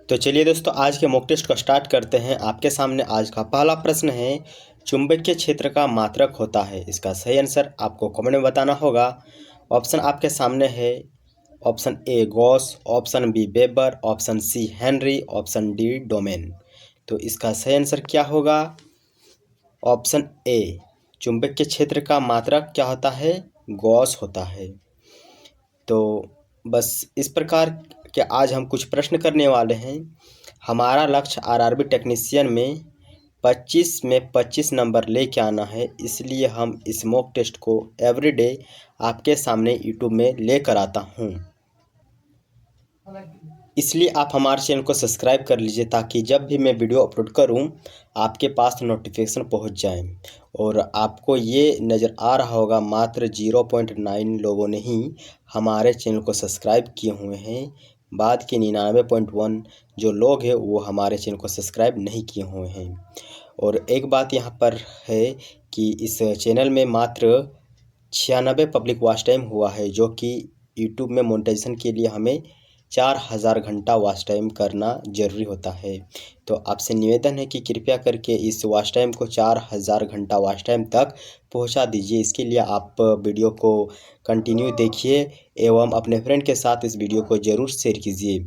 तो चलिए दोस्तों, आज के मॉक टेस्ट को स्टार्ट करते हैं। आपके सामने आज का पहला प्रश्न है, चुंबकीय क्षेत्र का मात्रक होता है। इसका सही आंसर आपको कमेंट में बताना होगा। ऑप्शन आपके सामने है। Option A Gauss, option B Weber, option C Henry, option D domain. तो इसका सही आंसर क्या होगा? ऑप्शन ए, चुंबकीय क्षेत्र का मात्रक क्या होता है? गॉस होता है। तो बस इस प्रकार के आज हम कुछ प्रश्न करने वाले हैं। हमारा लक्ष्य आरआरबी टेक्नीशियन में 25 में 25 नंबर लेके आना है, इसलिए हम इस मॉक टेस्ट को एवरीडे आपके सामने यूट्यूब में लेकर आता हूँ। इसलिए आप हमारे चैनल को सब्सक्राइब कर लीजिए ताकि जब भी मैं वीडियो अपलोड करूं आपके पास नोटिफिकेशन पहुंच जाए। और आपको ये नज़र आ रहा होगा मात्र 0.9 लोगों ने ही हमारे चैनल को सब्सक्राइब किए हुए हैं। बाद के 99.1 जो लोग हैं वो हमारे चैनल को सब्सक्राइब नहीं किए हुए हैं। और एक बात यहाँ पर है कि इस चैनल में मात्र 96 पब्लिक वॉच टाइम हुआ है, जो कि यूट्यूब में मोनेटाइजेशन के लिए हमें 4000 घंटा वॉच टाइम करना ज़रूरी होता है। तो आपसे निवेदन है कि कृपया करके इस वॉच टाइम को 4000 घंटा वॉच टाइम तक पहुंचा दीजिए। इसके लिए आप वीडियो को कंटिन्यू देखिए एवं अपने फ्रेंड के साथ इस वीडियो को ज़रूर शेयर कीजिए।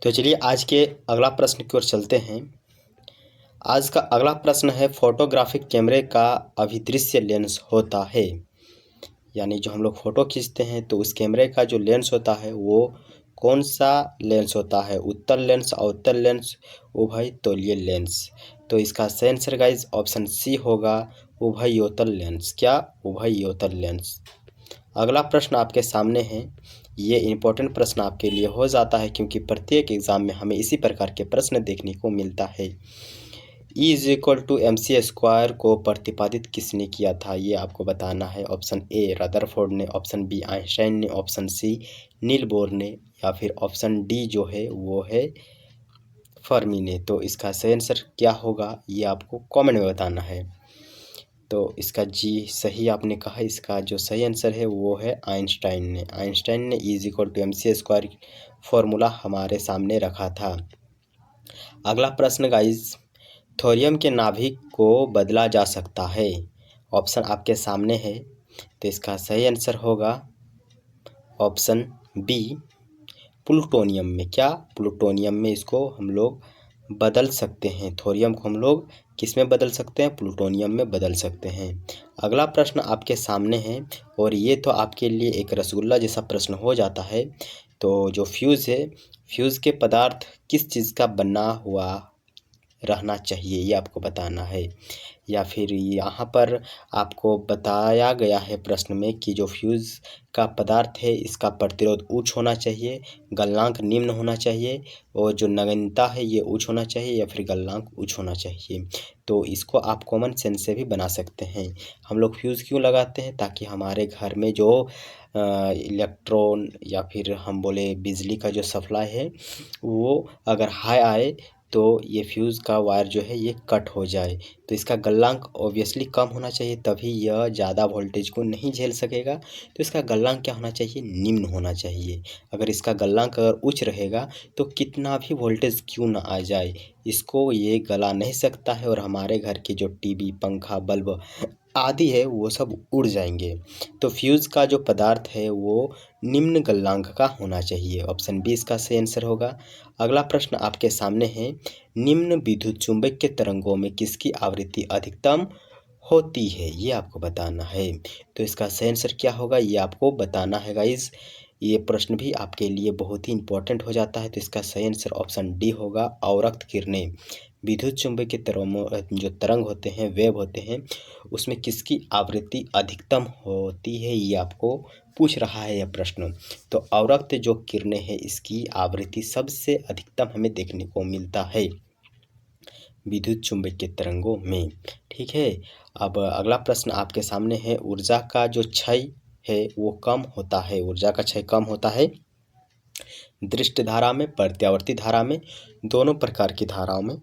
तो चलिए आज के अगला प्रश्न की ओर चलते हैं। आज का अगला प्रश्न है, फोटोग्राफिक कैमरे का अभिदृश्य लेंस होता है, यानी जो हम लोग फ़ोटो खींचते हैं तो उस कैमरे का जो लेंस होता है वो कौन सा लेंस होता है? उत्तल लेंस, अवतल लेंस, उभयतलीय लेंस। तो इसका सही आंसर गाइज ऑप्शन सी होगा, उभयोतल लेंस। क्या? उभयोतल लेंस। अगला प्रश्न आपके सामने है। ये इम्पोर्टेंट प्रश्न आपके लिए हो जाता है क्योंकि प्रत्येक एग्जाम में हमें इसी प्रकार के प्रश्न देखने को मिलता है। E is equal to MC square को प्रतिपादित किसने किया था? ये आपको बताना है। ऑप्शन ए रदरफोर्ड ने, ऑप्शन बी आइंस्टाइन ने, ऑप्शन सी नील बोर ने, या फिर ऑप्शन डी जो है वो है फर्मी ने। तो इसका सही आंसर क्या होगा ये आपको कमेंट में बताना है। तो इसका जी सही आपने कहा। इसका जो सही आंसर है वो है आइंस्टाइन ने। आइंस्टाइन ने E is equal to MC square formula हमारे सामने रखा था। अगला प्रश्न गाइज, थोरियम के नाभिक को बदला जा सकता है। ऑप्शन आपके सामने है। तो इसका सही आंसर होगा ऑप्शन बी प्लूटोनियम में। क्या? प्लूटोनियम में इसको हम लोग बदल सकते हैं। थोरियम को हम लोग किस में बदल सकते हैं? प्लूटोनियम में बदल सकते हैं। अगला प्रश्न आपके सामने है और ये तो आपके लिए एक रसगुल्ला जैसा प्रश्न हो जाता है। तो जो फ्यूज़ है, फ्यूज़ के पदार्थ किस चीज़ का बना हुआ रहना चाहिए ये आपको बताना है। या फिर यहाँ पर आपको बताया गया है प्रश्न में कि जो फ्यूज़ का पदार्थ है इसका प्रतिरोध उच्च होना चाहिए, गलनांक निम्न होना चाहिए, और जो नगण्यता है ये उच्च होना चाहिए या फिर गलनांक उच्च होना चाहिए। तो इसको आप कॉमन सेंस से भी बना सकते हैं। हम लोग फ्यूज़ क्यों लगाते हैं? ताकि हमारे घर में जो इलेक्ट्रॉन या फिर हम बोले बिजली का जो सप्लाई है वो अगर हाई आए तो ये फ्यूज़ का वायर जो है ये कट हो जाए। तो इसका गलनांक ऑब्वियसली कम होना चाहिए, तभी यह ज़्यादा वोल्टेज को नहीं झेल सकेगा। तो इसका गलनांक क्या होना चाहिए? निम्न होना चाहिए। अगर इसका गलनांक अगर उच्च रहेगा तो कितना भी वोल्टेज क्यों ना आ जाए इसको ये गला नहीं सकता है, और हमारे घर की जो टीवी, पंखा, बल्ब आदि है वो सब उड़ जाएंगे। तो फ्यूज़ का जो पदार्थ है वो निम्न गलनांक का होना चाहिए। ऑप्शन बी इसका सही आंसर होगा। अगला प्रश्न आपके सामने है, निम्न विद्युत चुंबकीय तरंगों में किसकी आवृत्ति अधिकतम होती है? ये आपको बताना है। तो इसका सही आंसर क्या होगा ये आपको बताना है गाइज। ये प्रश्न भी आपके लिए बहुत ही इंपॉर्टेंट हो जाता है। तो इसका सही आंसर ऑप्शन डी होगा, अवरक्त किरणें। विद्युत चुंबकीय तरंगों जो तरंग होते हैं, वेव होते हैं, उसमें किसकी आवृत्ति अधिकतम होती है ये आपको पूछ रहा है यह प्रश्न। तो अवरक्त जो किरणें हैं इसकी आवृत्ति सबसे अधिकतम हमें देखने को मिलता है विद्युत चुंबकीय तरंगों में। ठीक है। अब अगला प्रश्न आपके सामने है, ऊर्जा का जो क्षय है वो कम होता है। ऊर्जा का क्षय कम होता है दृष्ट धारा में, प्रत्यावर्ती धारा में, दोनों प्रकार की धाराओं में,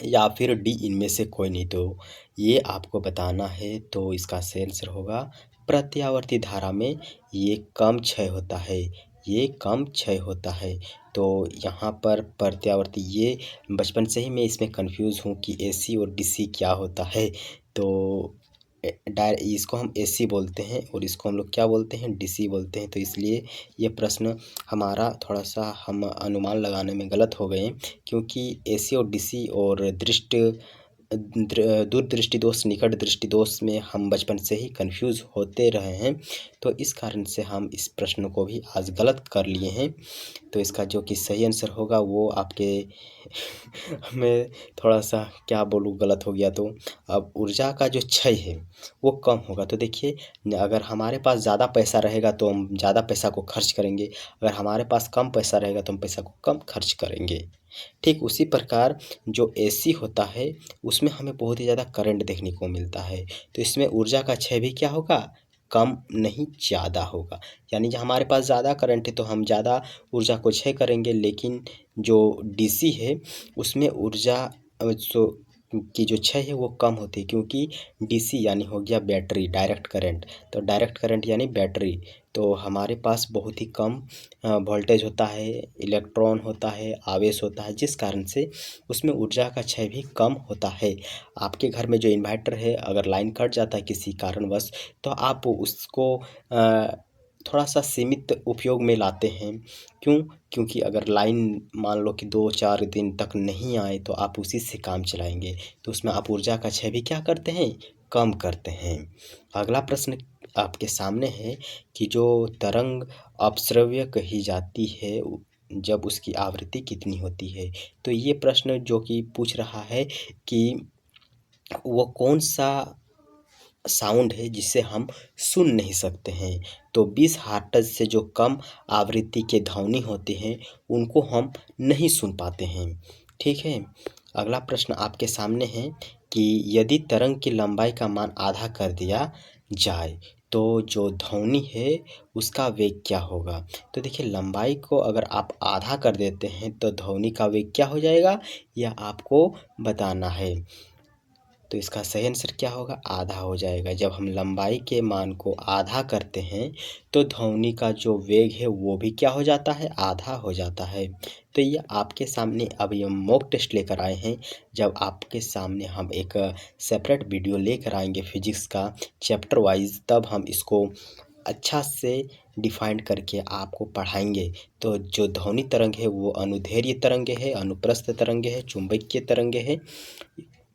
या फिर डी इनमें से कोई नहीं। तो ये आपको बताना है। तो इसका सही आंसर होगा प्रत्यावर्ती धारा में ये कम क्षय होता है। ये कम क्षय होता है। तो यहाँ पर प्रत्यावर्ती ये बचपन से ही मैं इसमें कन्फ्यूज़ हूँ कि एसी और डीसी क्या होता है। तो इसको हम एसी बोलते हैं और इसको हम लोग क्या बोलते हैं, डीसी बोलते हैं। तो इसलिए ये प्रश्न हमारा थोड़ा-सा हम अनुमान लगाने में गलत हो गए, क्योंकि एसी और डीसी और दूर दृष्टि दोष, निकट दृष्टि दोष में हम बचपन से ही कन्फ्यूज़ होते रहे हैं। तो इस कारण से हम इस प्रश्न को भी आज गलत कर लिए हैं। तो इसका जो कि सही आंसर होगा वो आपके मैं थोड़ा-सा क्या बोलूँ, गलत हो गया तो। अब ऊर्जा का जो क्षय है वो कम होगा। तो देखिए, अगर हमारे पास ज़्यादा पैसा रहेगा तो हम ज़्यादा पैसा को खर्च करेंगे, अगर हमारे पास कम पैसा रहेगा तो हम पैसा को कम खर्च करेंगे। ठीक उसी प्रकार जो एसी होता है उसमें हमें बहुत ही ज़्यादा करंट देखने को मिलता है। तो इसमें ऊर्जा का क्षय भी क्या होगा, कम नहीं ज़्यादा होगा। यानी जो हमारे पास ज़्यादा करंट है तो हम ज़्यादा ऊर्जा को क्षय करेंगे, लेकिन जो डीसी है उसमें ऊर्जा की जो क्षय है वो कम होती है, क्योंकि डीसी यानी हो गया बैटरी, डायरेक्ट करंट। तो डायरेक्ट करंट यानी बैटरी, तो हमारे पास बहुत ही कम वोल्टेज होता है, इलेक्ट्रॉन होता है, आवेश होता है, जिस कारण से उसमें ऊर्जा का क्षय भी कम होता है। आपके घर में जो इन्वर्टर है, अगर लाइन कट जाता है किसी कारणवश, तो आप उसको थोड़ा-सा सीमित उपयोग में लाते हैं। क्यों? क्योंकि अगर लाइन मान लो कि 2-4 दिन तक नहीं आए तो आप उसी से काम चलाएँगे, तो उसमें आप ऊर्जा का क्षय भी क्या करते हैं, कम करते हैं। अगला प्रश्न आपके सामने है कि जो तरंग अपश्रव्य कही जाती है जब उसकी आवृत्ति कितनी होती है? तो ये प्रश्न जो कि पूछ रहा है कि वो कौन-सा साउंड है जिसे हम सुन नहीं सकते हैं। तो 20 हर्ट्ज़ से जो कम आवृत्ति के ध्वनि होते हैं उनको हम नहीं सुन पाते हैं। ठीक है? अगला प्रश्न आपके सामने है कि यदि तरंग की लंबाई का मान आधा कर दिया जाए तो जो ध्वनि है उसका वेग क्या होगा? तो देखिए, लंबाई को अगर आप आधा कर देते हैं तो ध्वनि का वेग क्या हो जाएगा, यह आपको बताना है। तो इसका सही आंसर क्या होगा, आधा हो जाएगा। जब हम लंबाई के मान को आधा करते हैं तो ध्वनि का जो वेग है वो भी क्या हो जाता है, आधा हो जाता है। तो ये आपके सामने अभी हम मॉक टेस्ट लेकर आए हैं। जब आपके सामने हम एक सेपरेट वीडियो लेकर आएंगे फिजिक्स का चैप्टर वाइज, तब हम इसको अच्छा से डिफाइन करके आपको पढ़ाएंगे। तो जो ध्वनि तरंग है वो अनुदैर्ध्य तरंग है, अनुप्रस्थ तरंग है, चुंबकीय तरंग है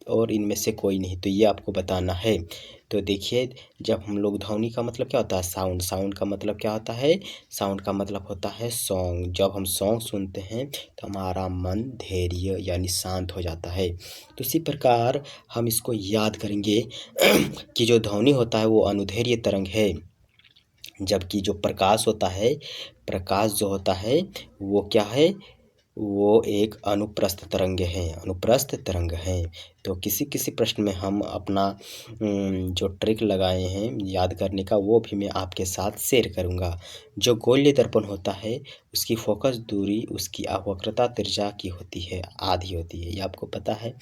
और इनमें से कोई नहीं। तो ये आपको बताना है। तो देखिए, जब हम लोग ध्वनि का मतलब क्या होता है, साउंड, साउंड का मतलब क्या होता है, साउंड का मतलब होता है सॉन्ग। जब हम सॉन्ग सुनते हैं तो हमारा मन धैर्य यानी शांत हो जाता है। तो इसी प्रकार हम इसको याद करेंगे कि जो ध्वनि होता है वो अनुदैर्ध्य तरंग है, जबकि जो प्रकाश होता है, प्रकाश जो होता है वो क्या है, वो एक अनुप्रस्थ तरंग है, अनुप्रस्थ तरंग है। तो किसी किसी प्रश्न में हम अपना जो ट्रिक लगाए हैं याद करने का वो भी मैं आपके साथ शेयर करूंगा। जो गोलीय दर्पण होता है उसकी फोकस दूरी उसकी वक्रता त्रिज्या की होती है, आधी होती है, ये आपको पता है।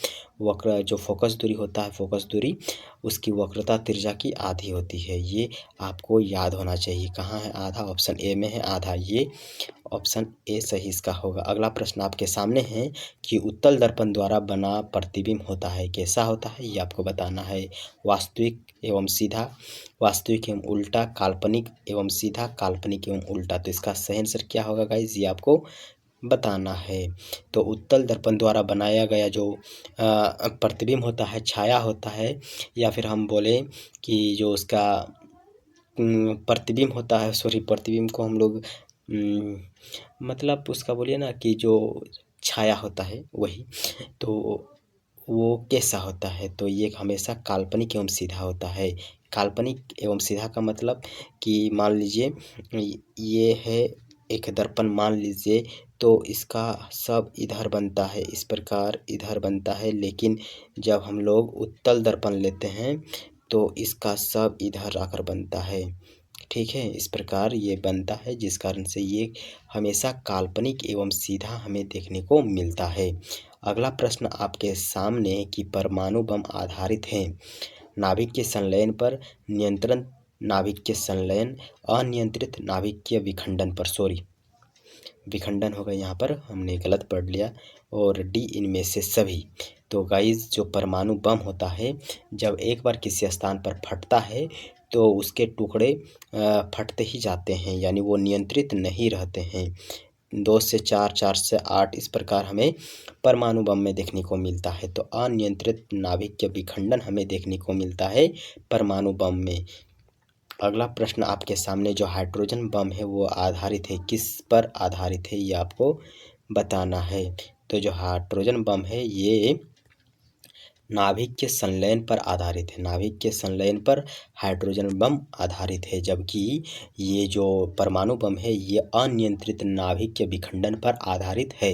वक्र जो फोकस दूरी होता है, फोकस दूरी उसकी वक्रता त्रिज्या की आधी होती है, ये आपको याद होना चाहिए। कहाँ है आधा, ऑप्शन ए में है आधा, ये ऑप्शन ए सही इसका होगा। अगला प्रश्न आपके सामने है कि उत्तल दर्पण द्वारा बना प्रतिबिंब होता है, कैसा होता है, ये आपको बताना है। वास्तविक एवं सीधा, वास्तविक एवं उल्टा, काल्पनिक एवं सीधा, काल्पनिक एवं उल्टा। तो इसका सही आंसर क्या होगा गाइज, ये आपको बताना है। तो उत्तल दर्पण द्वारा बनाया गया जो प्रतिबिंब होता है, छाया होता है, या फिर हम बोले कि जो उसका प्रतिबिंब होता है, सॉरी, प्रतिबिंब को हम लोग मतलब उसका बोलिए ना कि जो छाया होता है वही, तो वो कैसा होता है, तो ये हमेशा काल्पनिक एवं सीधा होता है। काल्पनिक एवं सीधा का मतलब कि मान लीजिए ये है एक दर्पण, मान लीजिए, तो इसका सब इधर बनता है, इस प्रकार इधर बनता है, लेकिन जब हम लोग उत्तल दर्पण लेते हैं तो इसका सब इधर आकर बनता है। ठीक है, इस प्रकार ये बनता है, जिस कारण से ये हमेशा काल्पनिक एवं सीधा हमें देखने को मिलता है। अगला प्रश्न आपके सामने कि परमाणु बम आधारित हैं, नाभिक के संलयन पर, नियंत्रण नाभिक के संलयन, अनियंत्रित नाभिक के विखंडन पर, सॉरी, विखंडन होगा, यहाँ पर हमने गलत पढ़ लिया। और डी इनमें से सभी। तो गाइस जो परमाणु बम होता है, जब एक बार किसी स्थान पर फटता है तो उसके टुकड़े फटते ही जाते हैं, यानी वो नियंत्रित नहीं रहते हैं। 2 से 4, 4 से 8 इस प्रकार हमें परमाणु बम में देखने को मिलता है। तो अनियंत्रित नाभिक के विखंडन हमें देखने को मिलता है परमाणु बम में। अगला प्रश्न आपके सामने, जो हाइड्रोजन बम है वो आधारित है, किस पर आधारित है ये आपको बताना है। तो जो हाइड्रोजन बम है ये नाभिक के संलयन पर आधारित है, नाभिक के संलयन पर हाइड्रोजन बम आधारित है, जबकि ये जो परमाणु बम है ये अनियंत्रित नाभिक के विखंडन पर आधारित है।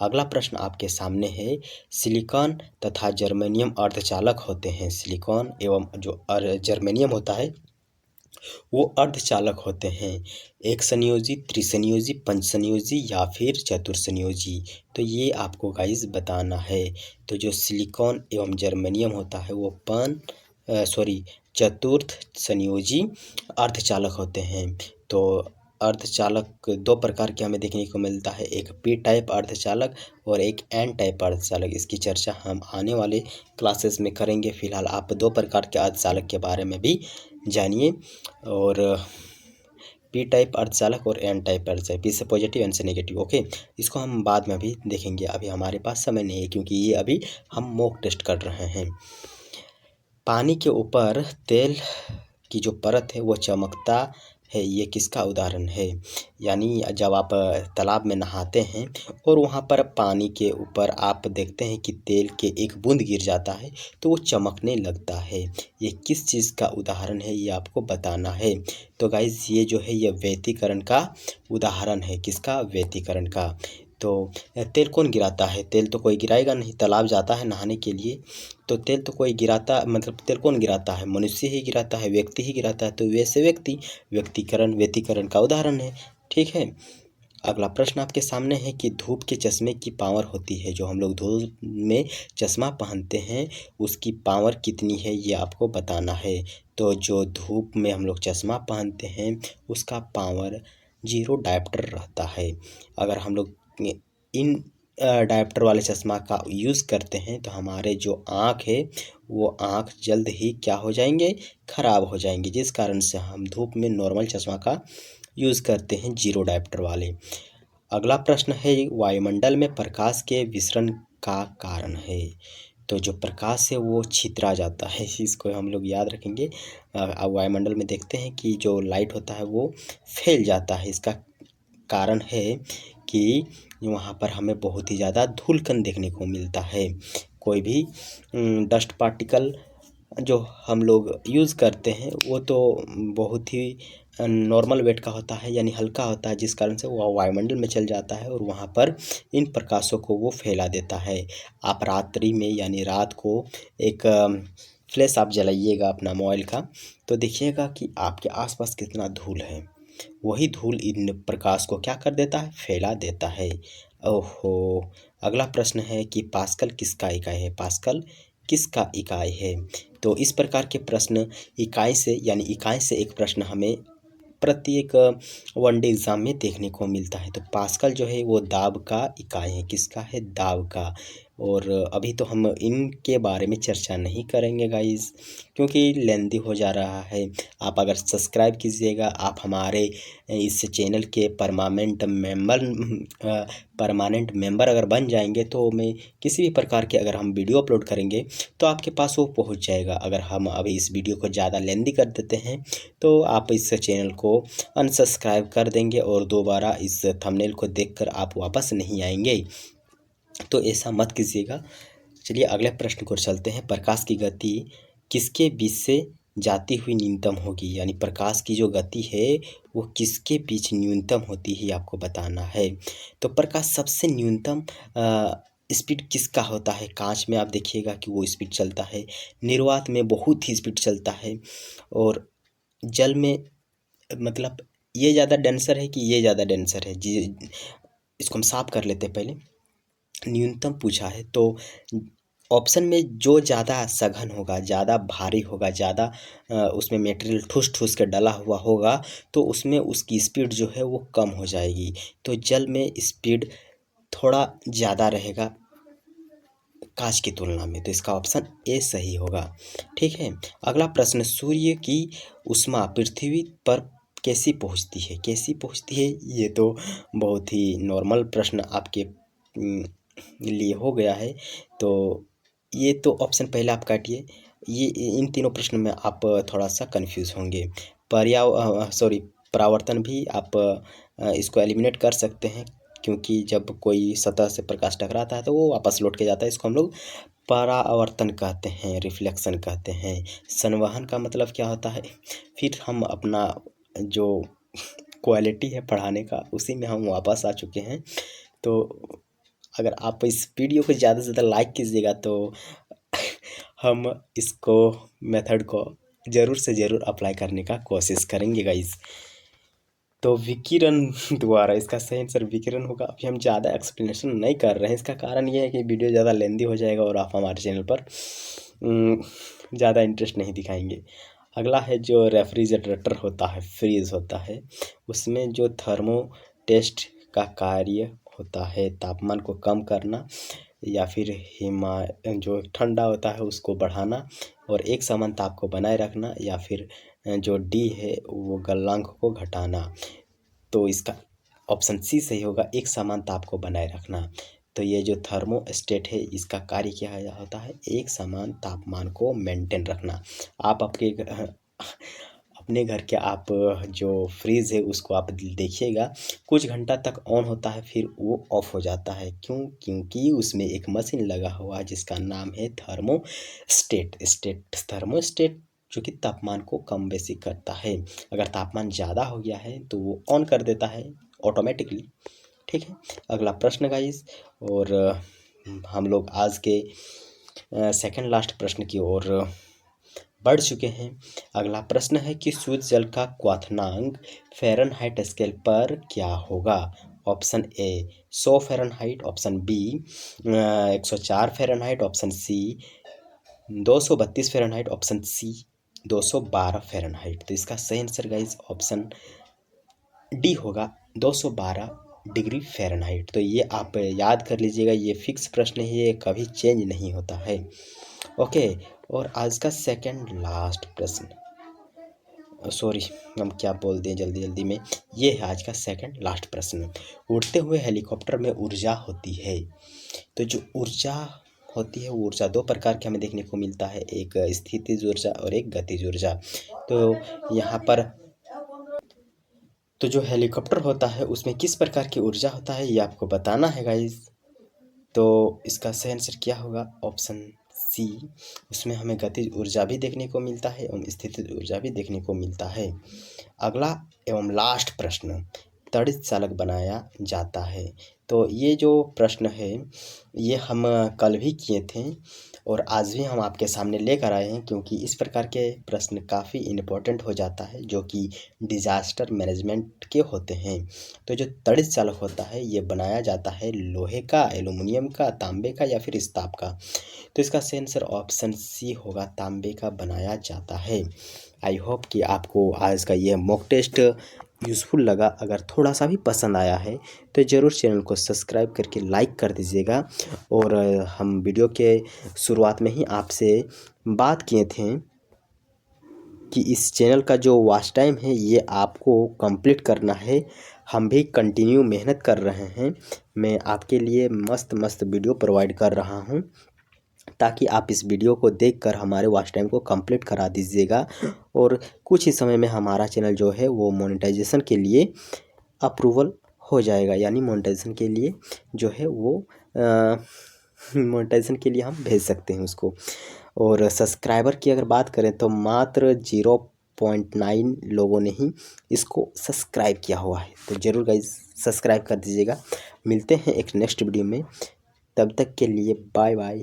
अगला प्रश्न आपके सामने है, सिलिकॉन तथा जर्मेनियम अर्धचालक होते हैं। सिलिकॉन एवं जो जर्मेनियम होता है वो अर्धचालक होते हैं, एक संयोजी, त्रिसंयोजी, पंचसंयोजी या फिर चतुर्संयोजी। तो ये आपको गाइस बताना है। तो जो सिलिकॉन एवं जर्मेनियम होता है वो चतुर्थ संयोजी अर्धचालक होते हैं। तो अर्धचालक दो प्रकार के हमें देखने को मिलता है, एक पी टाइप अर्धचालक और एक एन टाइप अर्धचालक। इसकी चर्चा हम आने वाले क्लासेस में करेंगे। फिलहाल आप दो प्रकार के अर्धचालक के बारे में भी जानिए। और पी टाइप अर्धचालक और एन टाइप अर्धचालक, पी से पॉजिटिव, एन से नेगेटिव। ओके, इसको हम बाद में भी देखेंगे, अभी हमारे पास समय नहीं है क्योंकि ये अभी हम मॉक टेस्ट कर रहे हैं। पानी के ऊपर तेल की जो परत है वो चमकता है, ये किसका उदाहरण है। यानी जब आप तालाब में नहाते हैं और वहाँ पर पानी के ऊपर आप देखते हैं कि तेल के एक बूंद गिर जाता है तो वो चमकने लगता है, ये किस चीज़ का उदाहरण है ये आपको बताना है। तो गाइस ये जो है ये व्यतिकरण का उदाहरण है, किसका, व्यतिकरण का। तो तेल कौन गिराता है, तेल तो कोई गिराएगा नहीं, तालाब जाता है नहाने के लिए तो तेल तो कोई गिराता, मतलब तेल कौन गिराता है, मनुष्य ही गिराता है, व्यक्ति ही गिराता है। तो वैसे व्यतिकरण का उदाहरण है। ठीक है। अगला प्रश्न आपके सामने है कि धूप के चश्मे की पावर होती है, जो हम लोग धूप में चश्मा पहनते हैं उसकी पावर कितनी है ये आपको बताना है। तो जो धूप में हम लोग चश्मा पहनते हैं उसका पावर 0 डायोप्टर रहता है। अगर हम लोग इन डायोप्टर वाले चश्मा का यूज़ करते हैं तो हमारे जो आँख है वो आँख जल्द ही क्या हो जाएंगे, खराब हो जाएंगे, जिस कारण से हम धूप में नॉर्मल चश्मा का यूज़ करते हैं 0 डायोप्टर वाले। अगला प्रश्न है, वायुमंडल में प्रकाश के विसरण का कारण है। तो जो प्रकाश है वो छितरा जाता है, इसको हम लोग याद रखेंगे। वायुमंडल में देखते हैं कि जो लाइट होता है वो फैल जाता है, इसका कारण है कि वहाँ पर हमें बहुत ही ज़्यादा धूलकण देखने को मिलता है। कोई भी डस्ट पार्टिकल जो हम लोग यूज़ करते हैं वो तो बहुत ही नॉर्मल वेट का होता है, यानी हल्का होता है, जिस कारण से वो वायुमंडल में चल जाता है और वहाँ पर इन प्रकाशों को वो फैला देता है। आप रात्रि में यानी रात को एक फ्लैश आप जलाइएगा अपना मोबाइल का तो देखिएगा कि आपके आसपास कितना धूल है, वही धूल इन प्रकाश को क्या कर देता है, फैला देता है। ओहो। अगला प्रश्न है कि पास्कल किसका इकाई है, पास्कल किसका इकाई है। तो इस प्रकार के प्रश्न इकाई से यानी इकाई से एक प्रश्न हमें प्रत्येक वनडे एग्ज़ाम में देखने को मिलता है। तो पास्कल जो है वो दाब का इकाई है, किसका है, दाब का। और अभी तो हम इनके बारे में चर्चा नहीं करेंगे गाइस क्योंकि लेंदी हो जा रहा है। आप अगर सब्सक्राइब कीजिएगा, आप हमारे इस चैनल के परमानेंट मेंबर अगर बन जाएंगे तो मैं किसी भी प्रकार के अगर हम वीडियो अपलोड करेंगे तो आपके पास वो पहुंच जाएगा। अगर हम अभी इस वीडियो को ज़्यादा लेंदी कर देते हैं तो आप इस चैनल को अनसब्सक्राइब कर देंगे और दोबारा इस थंबनेल को देखकर आप वापस नहीं आएंगे, तो ऐसा मत कीजिएगा। चलिए अगले प्रश्न को चलते हैं, प्रकाश की गति किसके बीच से जाती हुई न्यूनतम होगी, यानी प्रकाश की जो गति है वो किसके बीच न्यूनतम होती है आपको बताना है। तो प्रकाश सबसे न्यूनतम स्पीड किसका होता है, कांच में आप देखिएगा कि वो स्पीड चलता है, निर्वात में बहुत ही स्पीड चलता है, और जल में मतलब ये ज़्यादा डेंसर है कि ये ज़्यादा डेंसर है जी, इसको हम साफ कर लेते हैं पहले। न्यूनतम पूछा है तो ऑप्शन में जो ज़्यादा सघन होगा, ज़्यादा भारी होगा, ज़्यादा उसमें मटेरियल ठूस ठूस के डला हुआ होगा, तो उसमें उसकी स्पीड जो है वो कम हो जाएगी। तो जल में स्पीड थोड़ा ज़्यादा रहेगा कांच की तुलना में। तो इसका ऑप्शन ए सही होगा। ठीक है, अगला प्रश्न, सूर्य की ऊष्मा पृथ्वी पर कैसी पहुंचती है? कैसी पहुंचती है, ये तो बहुत ही नॉर्मल प्रश्न आपके लिए हो गया है। तो ये तो ऑप्शन पहले आप काटिए। ये इन तीनों प्रश्न में आप थोड़ा सा कंफ्यूज होंगे। परावर्तन भी आप इसको एलिमिनेट कर सकते हैं, क्योंकि जब कोई सतह से प्रकाश टकराता है तो वो वापस लौट के जाता है। इसको हम लोग परावर्तन कहते हैं, रिफ्लेक्शन कहते हैं। संवहन का मतलब क्या होता है? फिर हम अपना जो क्वालिटी है पढ़ाने का, उसी में हम वापस आ चुके हैं। तो अगर आप इस वीडियो को ज़्यादा से ज़्यादा लाइक कीजिएगा तो हम इसको मेथड को ज़रूर से ज़रूर अप्लाई करने का कोशिश करेंगे गाइस। तो विकिरण द्वारा, इसका सही आंसर विकिरण होगा। अभी हम ज़्यादा एक्सप्लेनेशन नहीं कर रहे हैं, इसका कारण ये है कि वीडियो ज़्यादा लेंदी हो जाएगा और आप हमारे चैनल पर ज़्यादा इंटरेस्ट नहीं दिखाएंगे। अगला है जो रेफ्रिजरेटर होता है, फ्रीज होता है, उसमें जो थर्मो टेस्ट का कार्य होता है, तापमान को कम करना या फिर जो ठंडा होता है उसको बढ़ाना और एक समान ताप को बनाए रखना, या फिर जो डी है वो गलनांक को घटाना। तो इसका ऑप्शन सी सही होगा, एक समान ताप को बनाए रखना। तो ये जो थर्मोस्टेट है, इसका कार्य क्या होता है? एक समान तापमान को मेंटेन रखना। आप अपने घर के आप जो फ्रिज है उसको आप देखिएगा, कुछ घंटा तक ऑन होता है फिर वो ऑफ हो जाता है। क्यों? क्योंकि उसमें एक मशीन लगा हुआ है जिसका नाम है थर्मोस्टेट, जो कि तापमान को कम बेसी करता है। अगर तापमान ज़्यादा हो गया है तो वो ऑन कर देता है ऑटोमेटिकली। ठीक है, अगला प्रश्न गाइस, और हम लोग आज के सेकंड लास्ट प्रश्न की ओर बढ़ चुके हैं। अगला प्रश्न है कि शुद्ध जल का क्वथनांक फ़ारेनहाइट स्केल पर क्या होगा? Option A 100 Fahrenheit, option B 104 Fahrenheit, option C 232 Fahrenheit, option C 212 Fahrenheit. तो इसका सही आंसर गाइस ऑप्शन डी होगा, 212 डिग्री फ़ारेनहाइट। तो ये आप याद कर लीजिएगा, ये फिक्स प्रश्न है, ये कभी चेंज नहीं होता है। ओके, और आज का सेकंड लास्ट प्रश्न, सॉरी हम क्या बोल दें जल्दी जल्दी में, ये है आज का सेकंड लास्ट प्रश्न। उड़ते हुए हेलीकॉप्टर में ऊर्जा होती है, तो जो ऊर्जा होती है वो ऊर्जा दो प्रकार के हमें देखने को मिलता है, एक स्थितिज ऊर्जा और एक गतिज ऊर्जा। तो यहाँ पर तो जो हेलीकॉप्टर होता है उसमें किस प्रकार की ऊर्जा होता है ये आपको बताना है गाइस। तो इसका सही आंसर क्या होगा? ऑप्शन सी, उसमें हमें गतिज ऊर्जा भी देखने को मिलता है एवं स्थितिज ऊर्जा भी देखने को मिलता है। अगला एवं लास्ट प्रश्न, तड़ित चालक बनाया जाता है। तो ये जो प्रश्न है ये हम कल भी किए थे और आज भी हम आपके सामने लेकर आए हैं, क्योंकि इस प्रकार के प्रश्न काफ़ी इम्पोर्टेंट हो जाता है जो कि डिजास्टर मैनेजमेंट के होते हैं। तो जो तड़ित चालक होता है ये बनाया जाता है लोहे का, एल्युमिनियम का, तांबे का या फिर इस्पात का। तो इसका सही आंसर ऑप्शन सी होगा, तांबे का बनाया जाता है। आई होप कि आपको आज का ये मॉक टेस्ट यूज़फुल लगा। अगर थोड़ा सा भी पसंद आया है तो ज़रूर चैनल को सब्सक्राइब करके लाइक कर दीजिएगा। और हम वीडियो के शुरुआत में ही आपसे बात किए थे कि इस चैनल का जो वॉच टाइम है ये आपको कंप्लीट करना है। हम भी कंटिन्यू मेहनत कर रहे हैं। मैं आपके लिए मस्त मस्त वीडियो प्रोवाइड कर रहा हूँ, ताकि आप इस वीडियो को देखकर हमारे वॉच टाइम को कंप्लीट करा दीजिएगा। और कुछ ही समय में हमारा चैनल जो है वो मोनेटाइजेशन के लिए अप्रूवल हो जाएगा, यानी मोनेटाइजेशन के लिए जो है वो मोनेटाइजेशन के लिए हम भेज सकते हैं उसको। और सब्सक्राइबर की अगर बात करें तो मात्र 0.9 लोगों ने ही इसको सब्सक्राइब किया हुआ है। तो ज़रूर गाइस सब्सक्राइब कर दीजिएगा। मिलते हैं एक नेक्स्ट वीडियो में, तब तक के लिए बाय बाय।